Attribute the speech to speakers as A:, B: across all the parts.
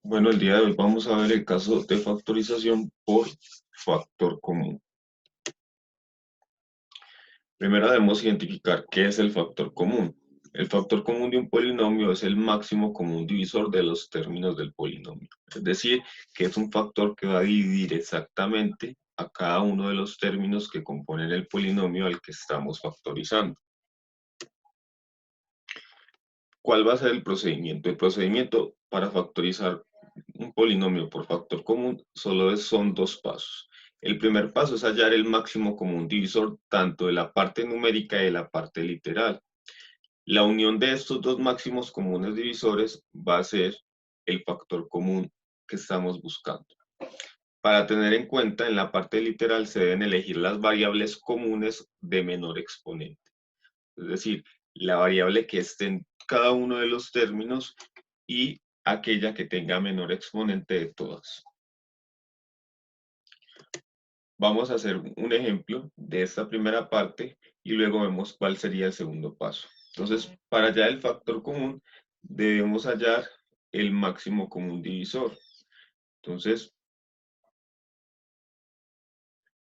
A: Bueno, el día de hoy vamos a ver el caso de factorización por factor común. Primero debemos identificar qué es el factor común. El factor común de un polinomio es el máximo común divisor de los términos del polinomio. Es decir, que es un factor que va a dividir exactamente a cada uno de los términos que componen el polinomio al que estamos factorizando. ¿Cuál va a ser el procedimiento? El procedimiento para factorizar un polinomio por factor común son dos pasos. El primer paso es hallar el máximo común divisor tanto de la parte numérica y de la parte literal. La unión de estos dos máximos comunes divisores va a ser el factor común que estamos buscando. Para tener en cuenta, en la parte literal se deben elegir las variables comunes de menor exponente. Es decir, la variable que esté en cada uno de los términos y aquella que tenga menor exponente de todas. Vamos a hacer un ejemplo de esta primera parte y luego vemos cuál sería el segundo paso. Entonces, para hallar el factor común, debemos hallar el máximo común divisor. Entonces,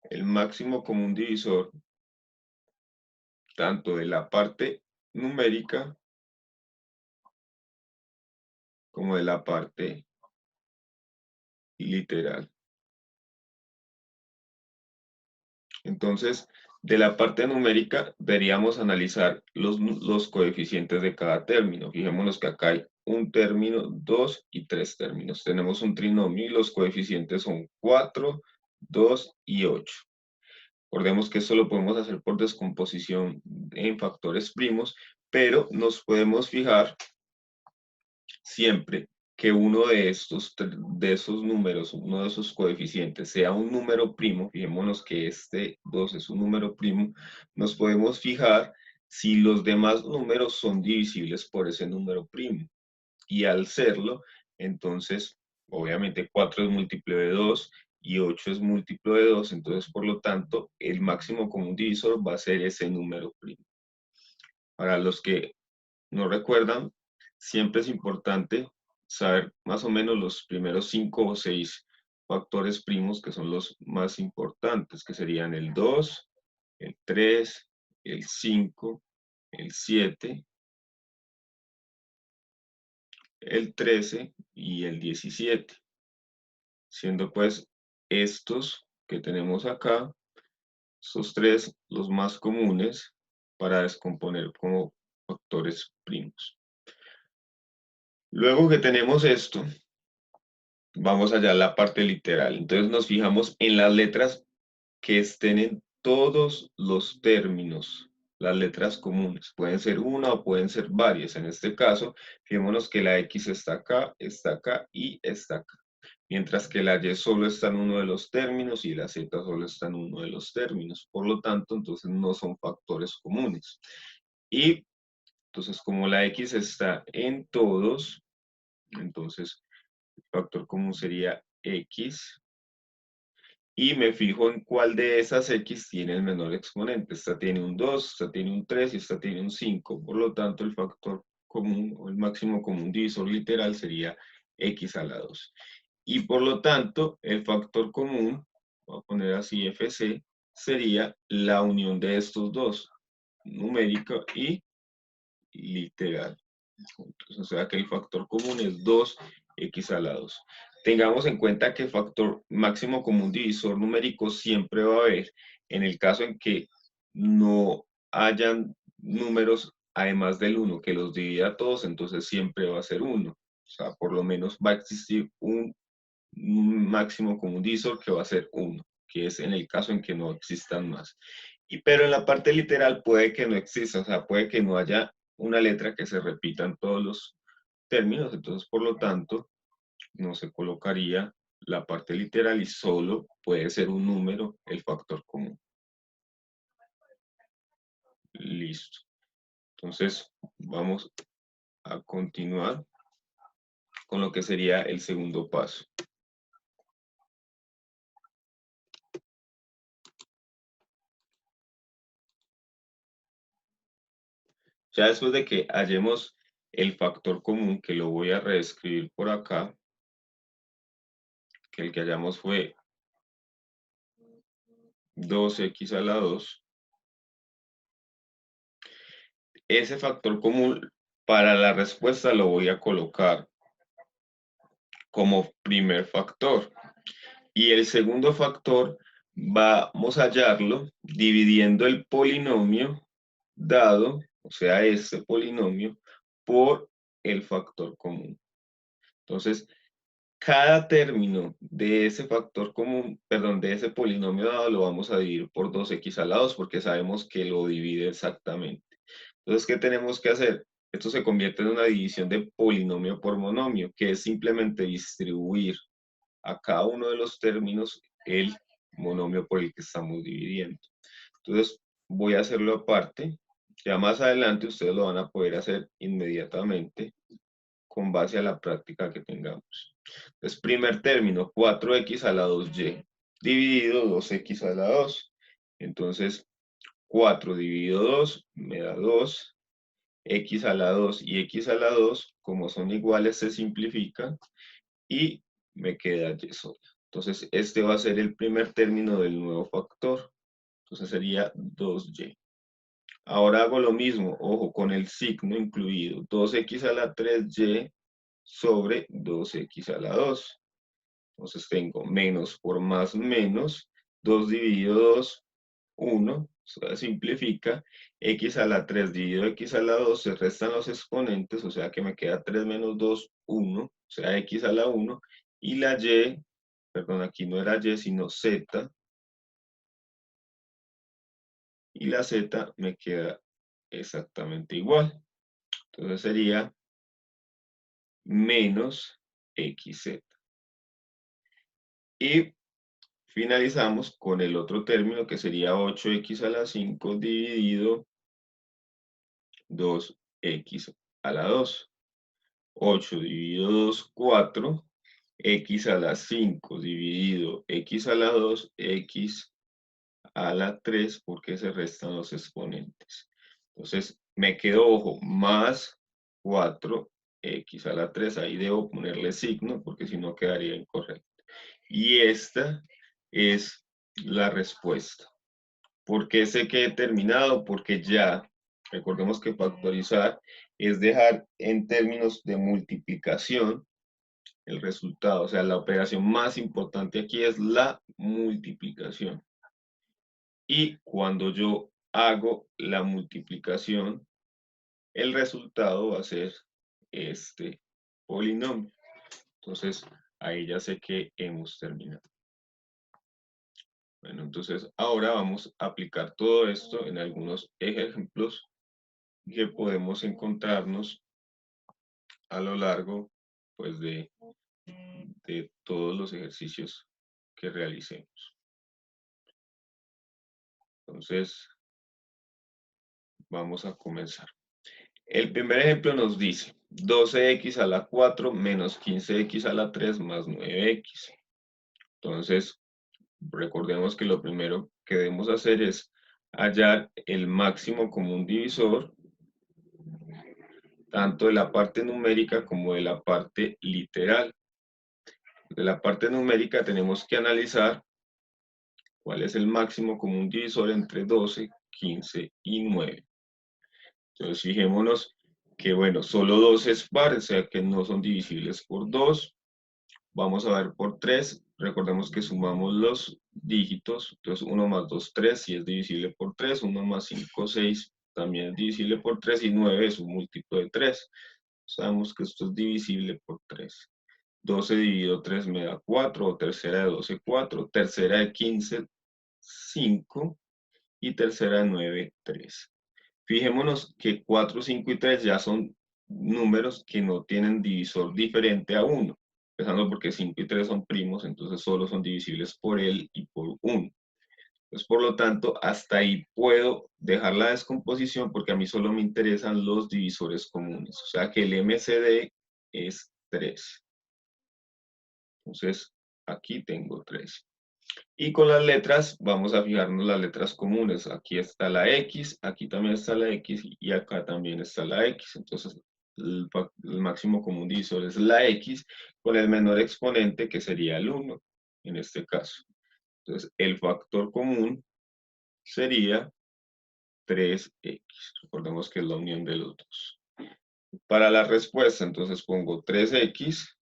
A: el máximo común divisor, tanto de la parte numérica como de la parte literal. Entonces, de la parte numérica deberíamos analizar los coeficientes de cada término. Fijémonos que acá hay un término, dos y tres términos. Tenemos un trinomio y los coeficientes son 4, 2 y 8. Recordemos que esto lo podemos hacer por descomposición en factores primos, pero nos podemos fijar siempre que uno de esos números, uno de esos coeficientes sea un número primo, fijémonos que este 2 es un número primo, nos podemos fijar si los demás números son divisibles por ese número primo. Y al serlo, entonces, obviamente 4 es múltiplo de 2 y 8 es múltiplo de 2, entonces, por lo tanto, el máximo común divisor va a ser ese número primo. Para los que no recuerdan, siempre es importante saber más o menos los primeros 5 o 6 factores primos que son los más importantes, que serían el 2, el 3, el 5, el 7, el 13 y el 17, siendo pues estos que tenemos acá, estos tres los más comunes para descomponer como factores primos. Luego que tenemos esto, vamos allá a la parte literal. Entonces nos fijamos en las letras que estén en todos los términos, las letras comunes. Pueden ser una o pueden ser varias. En este caso, fijémonos que la X está acá y está acá. Mientras que la Y solo está en uno de los términos y la Z solo está en uno de los términos. Por lo tanto, entonces no son factores comunes. Y entonces como la X está en todos, entonces el factor común sería X, y me fijo en cuál de esas X tiene el menor exponente. Esta tiene un 2, esta tiene un 3 y esta tiene un 5. Por lo tanto, el factor común o el máximo común divisor literal sería X a la 2. Y por lo tanto, el factor común, voy a poner así FC, sería la unión de estos dos, numérico y literal. Entonces, o sea que el factor común es 2x a la 2. Tengamos en cuenta que el factor máximo común divisor numérico siempre va a haber en el caso en que no hayan números además del 1 que los divida a todos, entonces siempre va a ser 1. O sea, por lo menos va a existir un máximo común divisor que va a ser 1, que es en el caso en que no existan más. Pero en la parte literal puede que no exista, o sea, puede que no haya una letra que se repita en todos los términos, entonces por lo tanto no se colocaría la parte literal y solo puede ser un número el factor común. Listo. Entonces vamos a continuar con lo que sería el segundo paso. Ya después de que hallemos el factor común, que lo voy a reescribir por acá, que el que hallamos fue 2x a la 2. Ese factor común para la respuesta lo voy a colocar como primer factor. Y el segundo factor vamos a hallarlo dividiendo el polinomio dado, o sea, este polinomio, por el factor común. Entonces, cada término de ese factor común, perdón, de ese polinomio dado lo vamos a dividir por 2x a la 2 porque sabemos que lo divide exactamente. Entonces, ¿qué tenemos que hacer? Esto se convierte en una división de polinomio por monomio, que es simplemente distribuir a cada uno de los términos el monomio por el que estamos dividiendo. Entonces, voy a hacerlo aparte. Ya más adelante ustedes lo van a poder hacer inmediatamente con base a la práctica que tengamos. Entonces, primer término, 4x a la 2y, dividido 2x a la 2. Entonces, 4 dividido 2 me da 2, x a la 2 y x a la 2, como son iguales, se simplifican y me queda y sola. Entonces, este va a ser el primer término del nuevo factor. Entonces sería 2y. Ahora hago lo mismo, ojo, con el signo incluido. 2x a la 3y sobre 2x a la 2. Entonces tengo menos por más menos. 2 dividido 2, 1. Se simplifica. X a la 3 dividido x a la 2, se restan los exponentes, o sea que me queda 3 menos 2, 1. O sea, x a la 1. Y la y, perdón, aquí no era y, sino z. Y la z me queda exactamente igual. Entonces sería menos xz. Y finalizamos con el otro término que sería 8x a la 5 dividido 2x a la 2. 8 dividido 2, 4. X a la 5 dividido x a la 2, x a la 3, porque se restan los exponentes. Entonces, me quedó, ojo, más 4x a la 3. Ahí debo ponerle signo, porque si no quedaría incorrecto. Y esta es la respuesta. ¿Por qué sé que he terminado? Porque ya, recordemos que factorizar es dejar en términos de multiplicación el resultado. O sea, la operación más importante aquí es la multiplicación. Y cuando yo hago la multiplicación, el resultado va a ser este polinomio. Entonces, ahí ya sé que hemos terminado. Bueno, entonces ahora vamos a aplicar todo esto en algunos ejemplos que podemos encontrarnos a lo largo, pues, de todos los ejercicios que realicemos. Entonces, vamos a comenzar. El primer ejemplo nos dice 12x a la 4 menos 15x a la 3 más 9x. Entonces, recordemos que lo primero que debemos hacer es hallar el máximo común divisor, tanto de la parte numérica como de la parte literal. De la parte numérica tenemos que analizar cuál es el máximo común divisor entre 12, 15 y 9. Entonces, fijémonos que, bueno, solo 2 es par, o sea que no son divisibles por 2. Vamos a ver por 3. Recordemos que sumamos los dígitos. Entonces, 1 más 2, 3, si es divisible por 3. 1 más 5, 6, también es divisible por 3. Y 9 es un múltiplo de 3. Sabemos que esto es divisible por 3. 12 dividido 3 me da 4, o tercera de 12, 4. Tercera de 15, 5. Y tercera de 9, 3. Fijémonos que 4, 5 y 3 ya son números que no tienen divisor diferente a 1. Empezando porque 5 y 3 son primos, entonces solo son divisibles por él y por 1. Entonces, por lo tanto, hasta ahí puedo dejar la descomposición porque a mí solo me interesan los divisores comunes. O sea que el MCD es 3. Entonces, aquí tengo 3. Y con las letras, vamos a fijarnos las letras comunes. Aquí está la X, aquí también está la X y acá también está la X. Entonces, el máximo común divisor es la X con el menor exponente que sería el 1. en este caso. Entonces, el factor común sería 3x. Recordemos que es la unión de los dos. Para la respuesta, entonces pongo 3x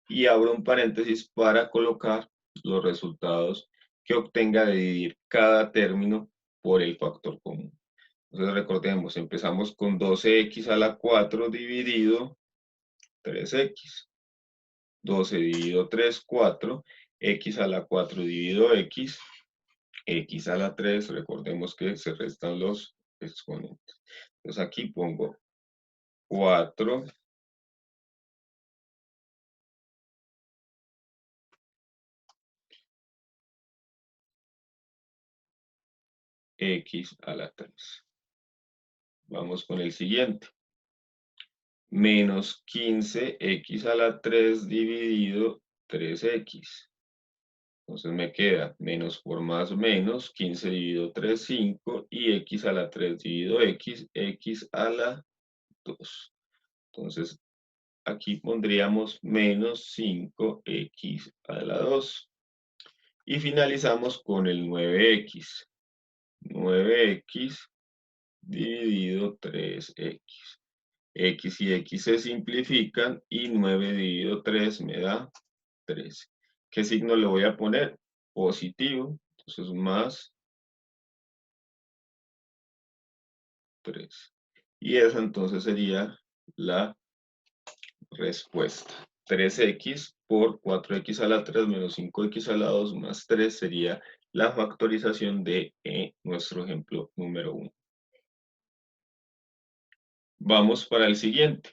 A: y abro un paréntesis para colocar los resultados que obtenga de dividir cada término por el factor común. Entonces recordemos, empezamos con 12x a la 4 dividido 3x. 12 dividido 3, 4. X a la 4 dividido x. X a la 3, recordemos que se restan los exponentes. Entonces aquí pongo 4 x a la 3. Vamos con el siguiente. Menos 15x a la 3 dividido 3x. Entonces me queda menos por más menos, 15 dividido 3, 5, y x a la 3 dividido x, x a la 2. Entonces aquí pondríamos menos 5x a la 2. Y finalizamos con el 9x. 9x dividido 3x. X y x se simplifican y 9 dividido 3 me da 13. ¿Qué signo le voy a poner? Positivo. Entonces más 3. Y esa entonces sería la respuesta. 3x por 4x a la 3 menos 5x a la 2 más 3 sería la factorización de nuestro ejemplo número 1. Vamos para el siguiente.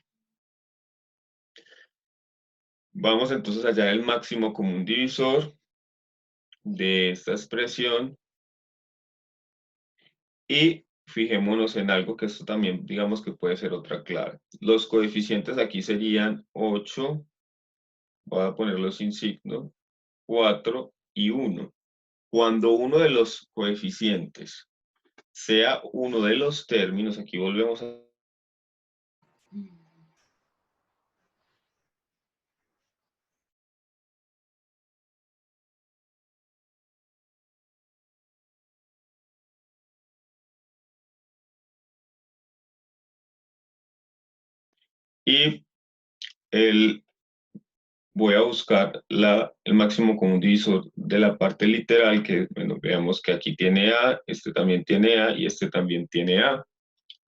A: Vamos entonces a hallar el máximo común divisor de esta expresión y fijémonos en algo que esto también digamos que puede ser otra clave. Los coeficientes aquí serían 8, voy a ponerlo sin signo, 4 y 1. Cuando uno de los coeficientes sea uno de los términos, aquí volvemos a... Y voy a buscar el máximo común divisor de la parte literal, que bueno, veamos que aquí tiene A, este también tiene A y este también tiene A.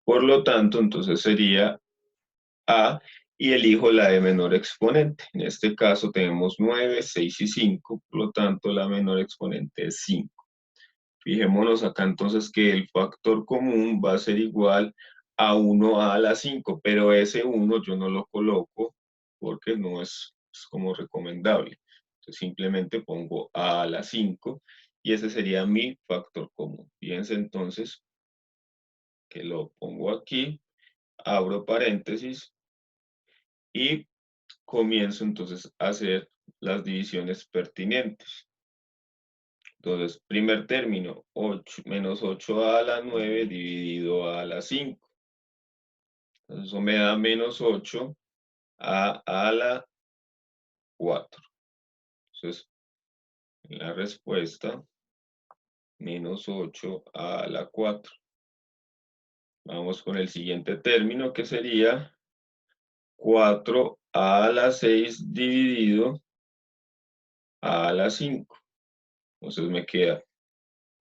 A: Por lo tanto, entonces sería A y elijo la de menor exponente. En este caso tenemos 9, 6 y 5, por lo tanto la menor exponente es 5. Fijémonos acá entonces que el factor común va a ser igual a 1 a la 5, pero ese 1 yo no lo coloco porque no es como recomendable. Entonces simplemente pongo a la 5 y ese sería mi factor común. Fíjense entonces que lo pongo aquí, abro paréntesis y comienzo entonces a hacer las divisiones pertinentes. Entonces, primer término, 8, menos 8 a la 9 dividido a la 5. Entonces, eso me da menos 8 a la 4. Entonces, en la respuesta, menos 8 a la 4. Vamos con el siguiente término, que sería 4 a la 6 dividido a la 5. Entonces me queda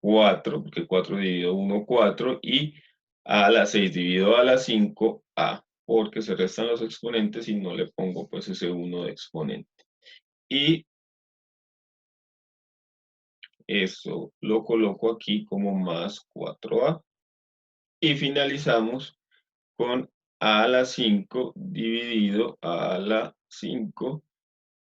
A: 4, porque 4 dividido 1, 4, y a la 6 dividido a la 5, a, porque se restan los exponentes y no le pongo pues ese 1 de exponente. Y eso lo coloco aquí como más 4a. Y finalizamos con a la 5 dividido a la 5,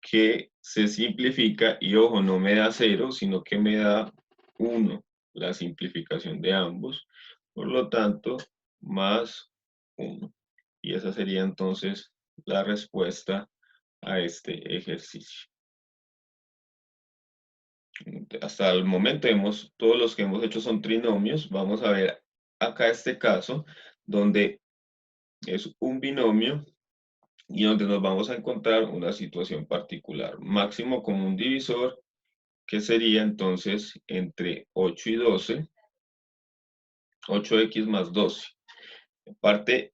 A: que se simplifica y ojo, no me da 0, sino que me da 1, la simplificación de ambos. Por lo tanto, más 1. Y esa sería entonces la respuesta a este ejercicio. Hasta el momento todos los que hemos hecho son trinomios. Vamos a ver acá este caso, donde es un binomio y donde nos vamos a encontrar una situación particular. Máximo común divisor que sería entonces entre 8 y 12, 8x más 12. Parte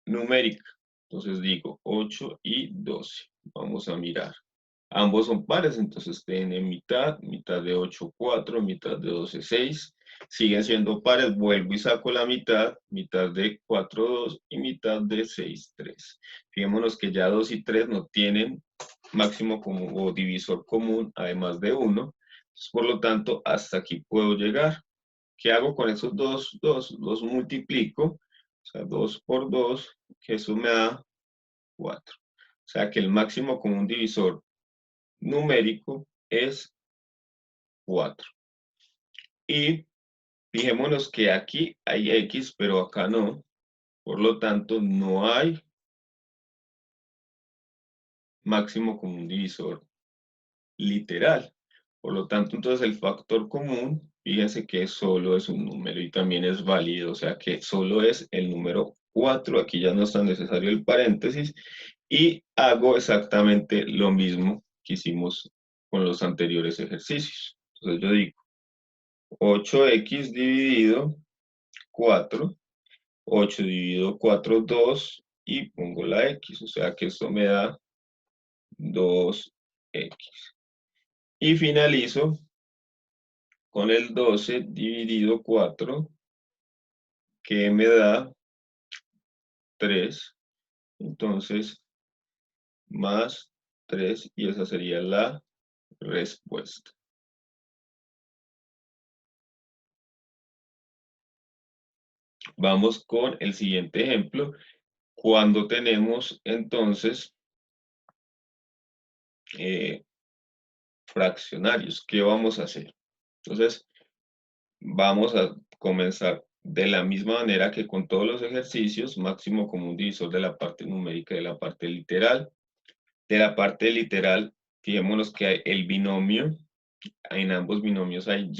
A: numérica, entonces digo 8 y 12. Vamos a mirar. Ambos son pares, entonces tienen mitad, mitad de 8, 4, mitad de 12, 6. Siguen siendo pares, vuelvo y saco la mitad, mitad de 4, 2 y mitad de 6, 3. Fijémonos que ya 2 y 3 no tienen máximo común o divisor común, además de 1. Entonces, por lo tanto, hasta aquí puedo llegar. ¿Qué hago con esos dos? Los multiplico, o sea, 2 por 2, que eso me da 4. O sea que el máximo común divisor numérico es 4. Y fijémonos que aquí hay X, pero acá no. Por lo tanto, no hay máximo común divisor literal. Por lo tanto, entonces el factor común, fíjense que solo es un número y también es válido, o sea que solo es el número 4. Aquí ya no es tan necesario el paréntesis. Y hago exactamente lo mismo que hicimos con los anteriores ejercicios. Entonces yo digo 8x dividido 4, 8 dividido 4, 2, y pongo la x, o sea que esto me da 2x. Y finalizo con el 12 dividido 4, que me da 3. Entonces, más 3, y esa sería la respuesta. Vamos con el siguiente ejemplo. Cuando tenemos entonces fraccionarios, ¿qué vamos a hacer? Entonces, vamos a comenzar de la misma manera que con todos los ejercicios, máximo común divisor de la parte numérica y de la parte literal. De la parte literal, fijémonos que hay el binomio, en ambos binomios hay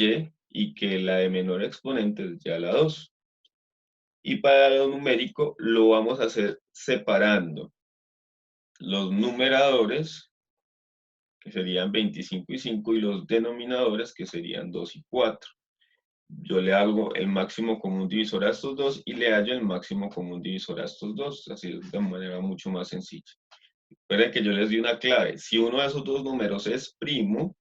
A: y que la de menor exponente es y a la 2. Y para lo numérico lo vamos a hacer separando los numeradores, que serían 25 y 5, y los denominadores, que serían 2 y 4. Yo le hago el máximo común divisor a estos dos y le hallo el máximo común divisor a estos dos, así de manera mucho más sencilla. Recuerden que yo les di una clave. Si uno de esos dos números es primo,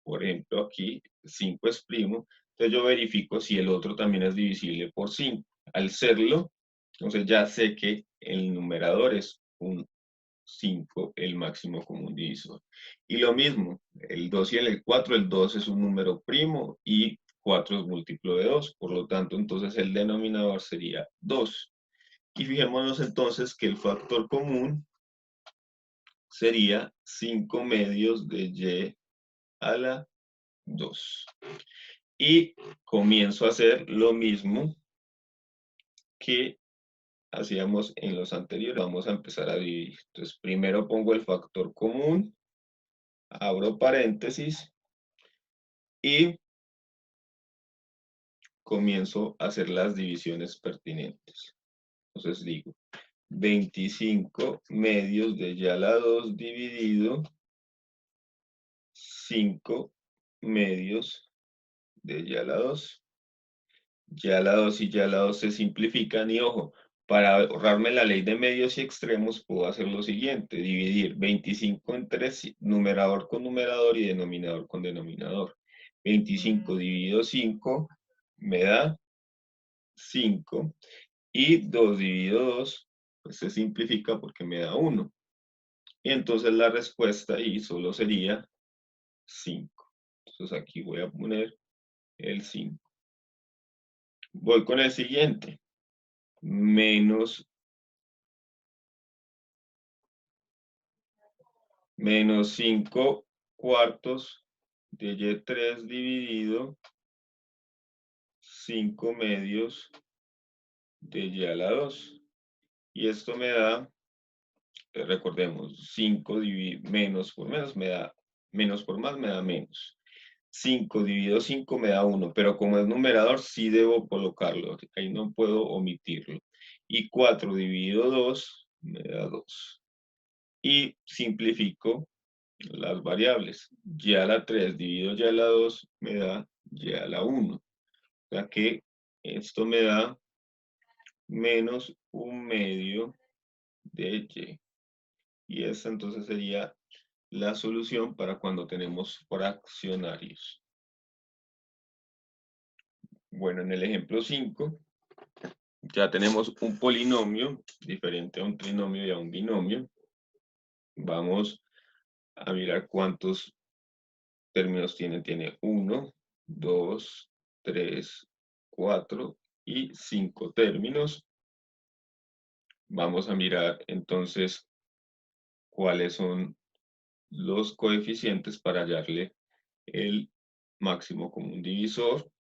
A: por ejemplo aquí 5 es primo, entonces yo verifico si el otro también es divisible por 5. Al serlo, entonces ya sé que el numerador es un 5, el máximo común divisor. Y lo mismo, el 2 y el 4, el 2 es un número primo y 4 es múltiplo de 2, por lo tanto, entonces el denominador sería 2. Y fijémonos entonces que el factor común sería 5 medios de y a la 2. Y comienzo a hacer lo mismo que hacíamos en los anteriores. Vamos a empezar a dividir. Entonces, primero pongo el factor común, abro paréntesis y comienzo a hacer las divisiones pertinentes. Entonces digo, 25 medios de y a la 2 dividido 5 medios de y a la 2. Ya la 2 y ya la 2 se simplifican y ojo, para ahorrarme la ley de medios y extremos puedo hacer lo siguiente, dividir 25 entre numerador con numerador y denominador con denominador. 25 dividido 5 me da 5 y 2 dividido 2 pues se simplifica porque me da 1. Y entonces la respuesta ahí solo sería 5. Entonces aquí voy a poner el 5. Voy con el siguiente. Menos 5 cuartos de y3 dividido 5 medios de y a la 2. Y esto me da, recordemos, 5 menos por menos me da, menos por más me da menos. 5 dividido 5 me da 1, pero como es numerador sí debo colocarlo, ahí no puedo omitirlo. Y 4 dividido 2 me da 2. Y simplifico las variables. Y a la 3 dividido y a la 2 me da y a la 1. O sea que esto me da menos 1/2 de y. Y esta entonces sería la solución para cuando tenemos fraccionarios. Bueno, en el ejemplo 5 ya tenemos un polinomio diferente a un trinomio y a un binomio. Vamos a mirar cuántos términos tiene. Tiene 1, 2, 3, 4 y 5 términos. Vamos a mirar entonces cuáles son los coeficientes para hallarle el máximo común divisor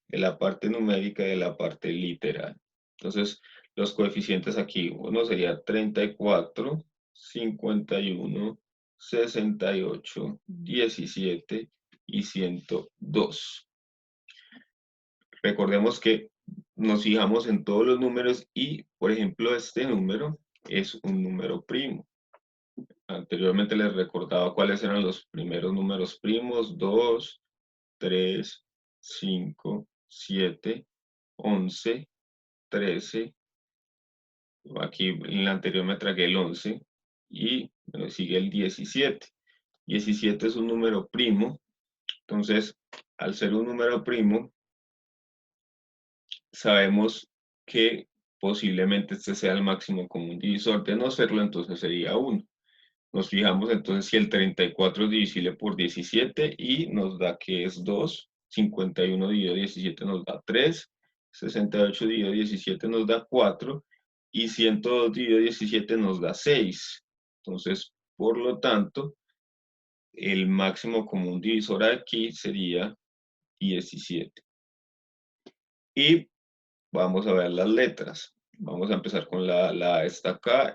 A: de la parte numérica y de la parte literal. Entonces, los coeficientes aquí, uno sería 34, 51, 68, 17 y 102. Recordemos que nos fijamos en todos los números y, por ejemplo, este número es un número primo. Anteriormente les recordaba cuáles eran los primeros números primos: 2, 3, 5, 7, 11, 13. Aquí en la anterior me tragué el 11 y bueno, sigue el 17. 17 es un número primo, entonces al ser un número primo, sabemos que posiblemente este sea el máximo común divisor. De no serlo, entonces sería 1. Nos fijamos entonces si el 34 es divisible por 17 y nos da que es 2. 51 dividido 17 nos da 3. 68 dividido 17 nos da 4. Y 102 dividido 17 nos da 6. Entonces, por lo tanto, el máximo común divisor aquí sería 17. Y vamos a ver las letras. Vamos a empezar con la A está acá,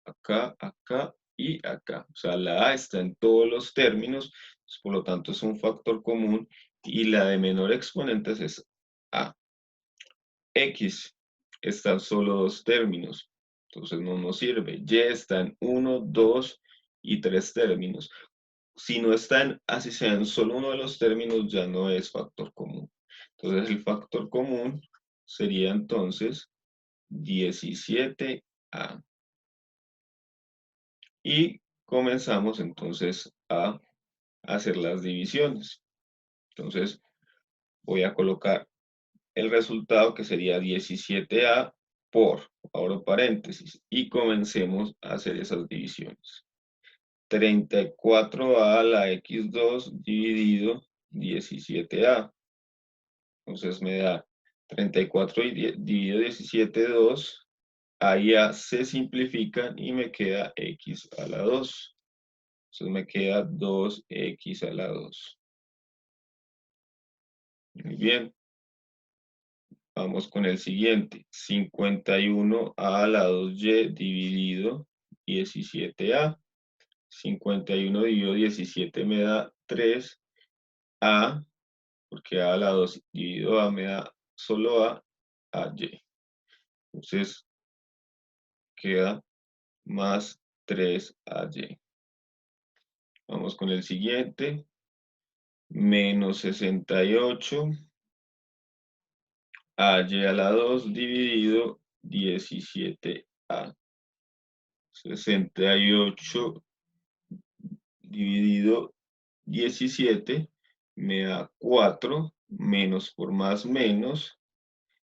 A: acá, acá y acá. O sea, la A está en todos los términos, pues, por lo tanto es un factor común y la de menor exponentes es A. X está en solo dos términos, entonces no nos sirve. Y está en 1, 2 y 3 términos. Si no está en, así sea en solo uno de los términos, ya no es factor común. Entonces el factor común sería entonces 17A. Y comenzamos entonces a hacer las divisiones. Entonces voy a colocar el resultado que sería 17A por, abro paréntesis, y comencemos a hacer esas divisiones. 34A a la x2 dividido 17A. Entonces me da 34 dividido 17, 2. A y A se simplifican y me queda x a la 2. Entonces me queda 2x a la 2. Muy bien. Vamos con el siguiente. 51A a la 2y dividido 17A. 51 dividido 17 me da 3A, porque A a la 2 dividido A me da solo a Y. Entonces queda más 3AY. Vamos con el siguiente. Menos 68 AY a la 2 dividido 17A. 68 dividido 17 me da 4, menos por más menos,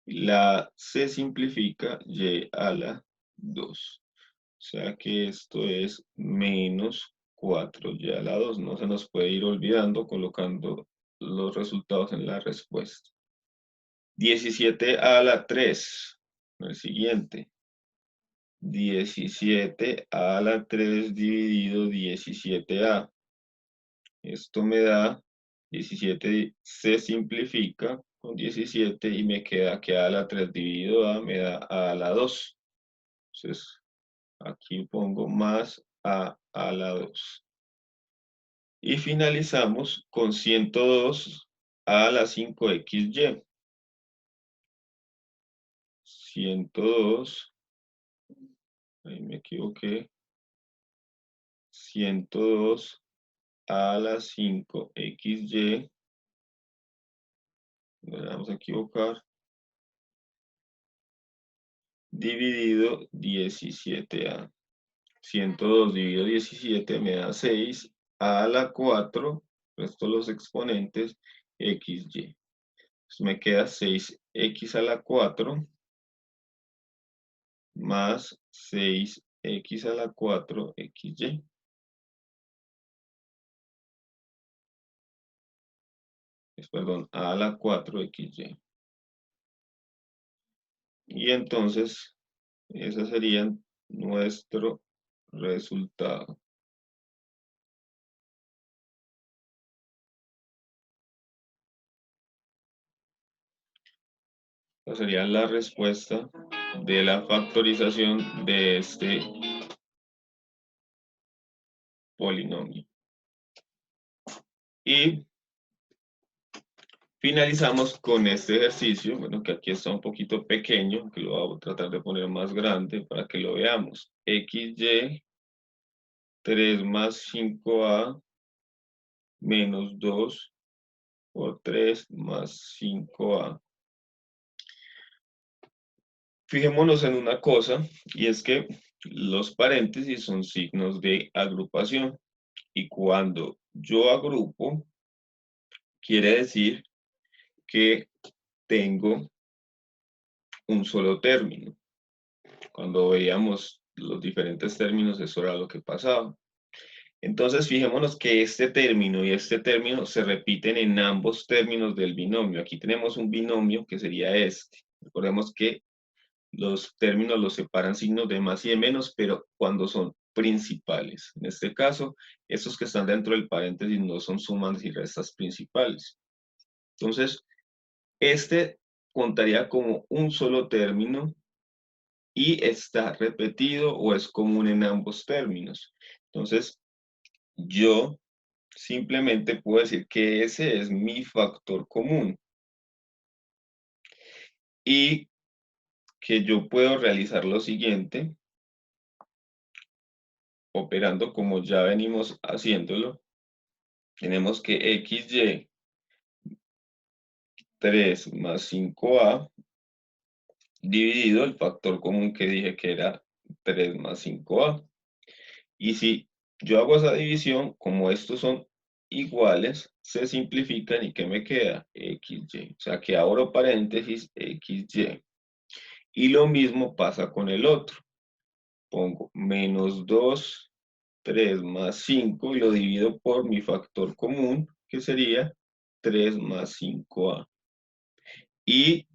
A: la se simplifica y a la 2. O sea que esto es menos 4y a la 2. No se nos puede ir olvidando colocando los resultados en la respuesta. 17 a la 3, el siguiente. 17 a la 3 dividido 17A. Esto me da 17, se simplifica con 17 y me queda que A a la 3 dividido A me da A a la 2. Entonces, aquí pongo más A la 2. Y finalizamos con 102 a la 5xy. 102, ahí me equivoqué, 102 a la 5xy, no vamos a equivocar, dividido 17a. 102 dividido 17 me da 6 a la 4, resto los exponentes, xy. Entonces me queda 6x a la 4 más 6x a la 4 xy. Perdón, a la 4 xy. Y entonces, ese sería nuestro resultado. Esa sería la respuesta de la factorización de este polinomio. Y finalizamos con este ejercicio, bueno, que aquí está un poquito pequeño, que lo voy a tratar de poner más grande para que lo veamos. xy 3 más 5a menos 2 por 3 más 5a. Fijémonos en una cosa, y es que los paréntesis son signos de agrupación. Y cuando yo agrupo, quiere decir que tengo un solo término. Cuando veíamos los diferentes términos, eso era lo que pasaba. Entonces, fijémonos que este término y este término se repiten en ambos términos del binomio. Aquí tenemos un binomio que sería este. Recordemos que los términos los separan signos de más y de menos, pero cuando son principales. En este caso, estos que están dentro del paréntesis no son sumas y restas principales. Entonces, este contaría como un solo término y está repetido o es común en ambos términos. Entonces, yo simplemente puedo decir que ese es mi factor común y que yo puedo realizar lo siguiente, operando como ya venimos haciéndolo. Tenemos que xy 3 más 5a dividido el factor común que dije que era 3 más 5a. Y si yo hago esa división, como estos son iguales, se simplifican y ¿qué me queda? xy. O sea que abro paréntesis xy. Y lo mismo pasa con el otro. Pongo menos 2, 3 más 5 y lo divido por mi factor común, que sería 3 más 5a. Y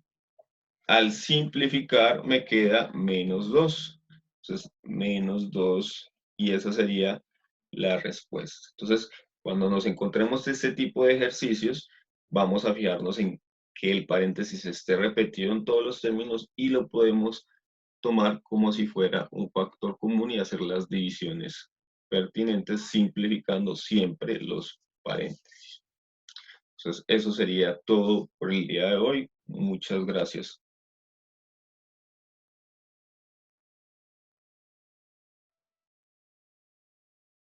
A: al simplificar me queda menos 2. Entonces, menos 2 y esa sería la respuesta. Entonces, cuando nos encontremos este tipo de ejercicios, vamos a fijarnos en que el paréntesis esté repetido en todos los términos y lo podemos tomar como si fuera un factor común y hacer las divisiones pertinentes simplificando siempre los paréntesis. Entonces, eso sería todo por el día de hoy. Muchas gracias.